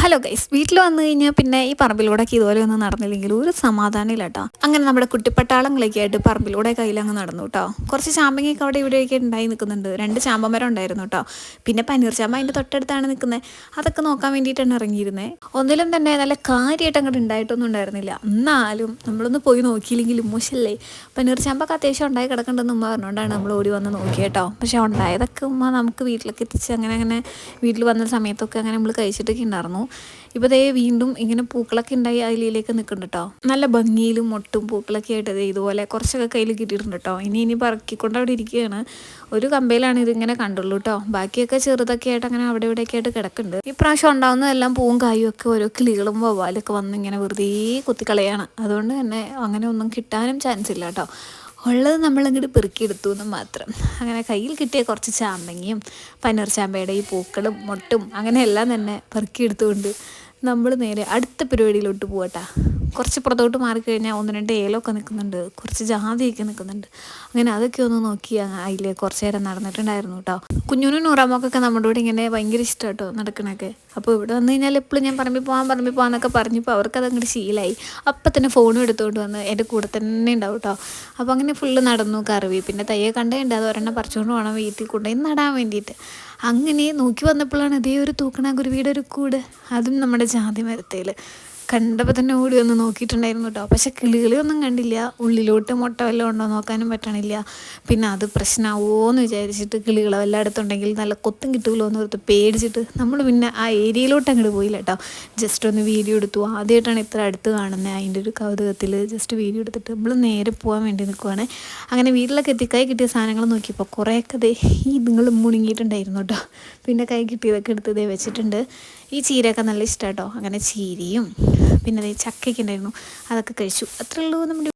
Hello guys, വീട്ടിൽ വന്നു കഴിഞ്ഞാൽ പിന്നെ ഈ പറമ്പിലൂടെയൊക്കെ ഇതുപോലെ ഒന്നും നടന്നില്ലെങ്കിൽ ഒരു സമാധാനമില്ല കേട്ടോ. അങ്ങനെ നമ്മുടെ കുട്ടിപ്പട്ടാളങ്ങളൊക്കെ ആയിട്ട് പറമ്പിലൂടെ കയ്യിലങ്ങ് നടന്നു കേട്ടോ. കുറച്ച് ചാമ്പങ്ങയൊക്കെ അവിടെ ഇവിടെയൊക്കെ ഉണ്ടായി നിൽക്കുന്നുണ്ട്. 2 ചാമ്പമരം ഉണ്ടായിരുന്നു കേട്ടോ. പിന്നെ പനീർ ചാമ്പ അതിൻ്റെ തൊട്ടടുത്താണ് നിൽക്കുന്നത്. അതൊക്കെ നോക്കാൻ വേണ്ടിയിട്ടാണ് ഇറങ്ങിയിരുന്നത്. ഒന്നിലും തന്നെ നല്ല കാര്യമായിട്ട് അങ്ങോട്ട് ഉണ്ടായിട്ടൊന്നും ഉണ്ടായിരുന്നില്ല. എന്നാലും നമ്മളൊന്ന് പോയി നോക്കിയില്ലെങ്കിലും മോശമല്ലേ. പനീർ ചാമ്പൊക്കെ അത്യാവശ്യം ഉണ്ടായി കിടക്കണ്ടെന്ന് ഉമ്മ പറഞ്ഞുകൊണ്ടാണ് നമ്മൾ ഓടി വന്ന് നോക്കിയത് കേട്ടോ. പക്ഷേ ഉണ്ടായതൊക്കെ ഉമ്മ നമുക്ക് വീട്ടിലൊക്കെ എത്തിച്ച് അങ്ങനെ വീട്ടിൽ വന്ന സമയത്തൊക്കെ അങ്ങനെ നമ്മൾ കഴിച്ചിട്ടൊക്കെ ഉണ്ടായിരുന്നു. ഇപ്പോൾ ദേ വീണ്ടും ഇങ്ങനെ പൂക്കളൊക്കെ ഉണ്ടായി അതിലേക്ക് നിൽക്കുന്നുണ്ട് കേട്ടോ. നല്ല ഭംഗിയിലും മൊട്ടും പൂക്കളൊക്കെ ആയിട്ട് ഇതുപോലെ കുറച്ചൊക്കെ കയ്യിൽ കിട്ടിയിട്ടുണ്ട് കേട്ടോ. ഇനി പറക്കിക്കൊണ്ട് അവിടെ ഇരിക്കുകയാണ്. ഒരു കമ്പയിലാണ് ഇതിങ്ങനെ കണ്ടുള്ളൂ കേട്ടോ. ബാക്കിയൊക്കെ ചെറുതൊക്കെ ആയിട്ട് അങ്ങനെ അവിടെ ഇവിടെയൊക്കെ ആയിട്ട് കിടക്കുന്നുണ്ട്. ഇപ്രാവശ്യം ഉണ്ടാകുന്നതെല്ലാം പൂവും കായും ഒക്കെ ഓരോ കിളികളും വവ്വാലൊക്കെ വന്ന് ഇങ്ങനെ വെറുതെ കുത്തിക്കളയാണ്. അതുകൊണ്ട് തന്നെ അങ്ങനെ ഒന്നും കിട്ടാനും ചാൻസ് ഇല്ല കേട്ടോ. ഉള്ളത് നമ്മളിങ്ങോട്ട് പെറുക്കിയെടുത്തു എന്ന് മാത്രം. അങ്ങനെ കയ്യിൽ കിട്ടിയ കുറച്ച് ചാമ്പങ്ങയും പനീർ ചാമ്പയുടെ ഈ പൂക്കളും മൊട്ടും അങ്ങനെ എല്ലാം തന്നെ പെറുക്കിയെടുത്തുകൊണ്ട് നമ്മൾ നേരെ അടുത്ത പരിപാടിയിലോട്ട് പോകട്ടാ. കുറച്ച് പുറത്തോട്ട് മാറിക്കഴിഞ്ഞാൽ 1-2 ഏലമൊക്കെ നിൽക്കുന്നുണ്ട്, കുറച്ച് ജാതിയൊക്കെ നിൽക്കുന്നുണ്ട്. അങ്ങനെ അതൊക്കെ ഒന്ന് നോക്കി അതിൽ കുറച്ച് നേരം നടന്നിട്ടുണ്ടായിരുന്നു കേട്ടോ. കുഞ്ഞുനും നൂറാമൊക്കെ നമ്മുടെ കൂടെ ഇങ്ങനെ ഭയങ്കര ഇഷ്ടം കേട്ടോ നടക്കണൊക്കെ. അപ്പോൾ ഇവിടെ വന്നു കഴിഞ്ഞാൽ എപ്പോഴും ഞാൻ പറമ്പിൽ പോകാമെന്നൊക്കെ പറഞ്ഞപ്പോൾ അവർക്കത് അങ്ങോട്ട് ശീലമായി. അപ്പം തന്നെ ഫോണും എടുത്തുകൊണ്ട് വന്ന് എൻ്റെ കൂടെ തന്നെ ഉണ്ടാവും കേട്ടോ. അപ്പോൾ അങ്ങനെ ഫുള്ള് നടന്നു കറവി. പിന്നെ തയ്യെ കണ്ടേണ്ട അത് ഒരെണ്ണം പറിച്ചുകൊണ്ട് പോകണം വീട്ടിൽ കൊണ്ടുപോയി നടാൻ വേണ്ടിയിട്ട്. അങ്ങനെ നോക്കി വന്നപ്പോഴാണ് ഇതേ ഒരു തൂക്കണ കുരുവിയുടെ ഒരു കൂട്, അതും നമ്മുടെ ജാതി മരത്തേൽ. കണ്ടപ്പോൾ തന്നെ ഓടി ഒന്ന് നോക്കിയിട്ടുണ്ടായിരുന്നു കേട്ടോ. പക്ഷെ കിളികളൊന്നും കണ്ടില്ല. ഉള്ളിലോട്ട് മുട്ട വല്ലതും ഉണ്ടോ നോക്കാനും പറ്റണില്ല. പിന്നെ അത് പ്രശ്നമാവുമോ എന്ന് വിചാരിച്ചിട്ട് കിളികളെ വല്ല അടുത്തുണ്ടെങ്കിൽ നല്ല കൊത്തും കിട്ടുമല്ലോ എന്ന് ഓർത്ത് പേടിച്ചിട്ട് നമ്മൾ പിന്നെ ആ ഏരിയയിലോട്ട് അങ്ങോട്ട് പോയില്ല കേട്ടോ. ജസ്റ്റ് ഒന്ന് വീഡിയോ എടുത്തു. ആദ്യമായിട്ടാണ് ഇത്ര അടുത്ത് കാണുന്നത്. അതിൻ്റെ ഒരു കൗതുകത്തിൽ ജസ്റ്റ് വീഡിയോ എടുത്തിട്ട് നമ്മൾ നേരെ പോകാൻ വേണ്ടി നിൽക്കുവാണ്. അങ്ങനെ വീട്ടിലൊക്കെ എത്തി കൈ കിട്ടിയ സാധനങ്ങൾ നോക്കിയപ്പോൾ കുറേയൊക്കെ ഈ നിങ്ങൾ മുണുങ്ങിയിട്ടുണ്ടായിരുന്നു കേട്ടോ. പിന്നെ കൈ കിട്ടിയതൊക്കെ എടുത്ത് വെച്ചിട്ടുണ്ട്. ഈ ചീരയൊക്കെ നല്ല ഇഷ്ടം കേട്ടോ. അങ്ങനെ ചീരയും പിന്നെ ചക്കയൊക്കെ ഉണ്ടായിരുന്നു, അതൊക്കെ കഴിച്ചു. അത്രേ ഉള്ളൂ നമ്മുടെ